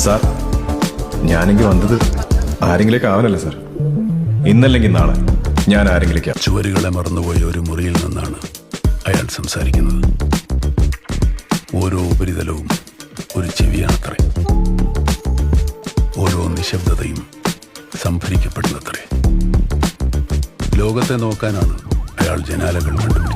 Sir, ഞാനെങ്കിൽ വന്നത് ആരെങ്കിലേക്ക് ആവാനല്ലേ sir. ഇന്നല്ലെങ്കിൽ നാളെ ഞാൻ ആരെങ്കിലേക്ക്. ചുവരുകളെ മറന്നുപോയ ഒരു മുറിയിൽ നിന്നാണ് അയാൾ സംസാരിക്കുന്നത്. ഓരോ ഉപരിതലവും ഒരു ചെവിയാണത്രേ. ഓരോ നിശബ്ദതയും സംഭരിക്കപ്പെടുന്നത്രേ. ലോകത്തെ നോക്കാനാണ് അയാൾ ജനാലകൾ കണ്ടുപിടിച്ചത്.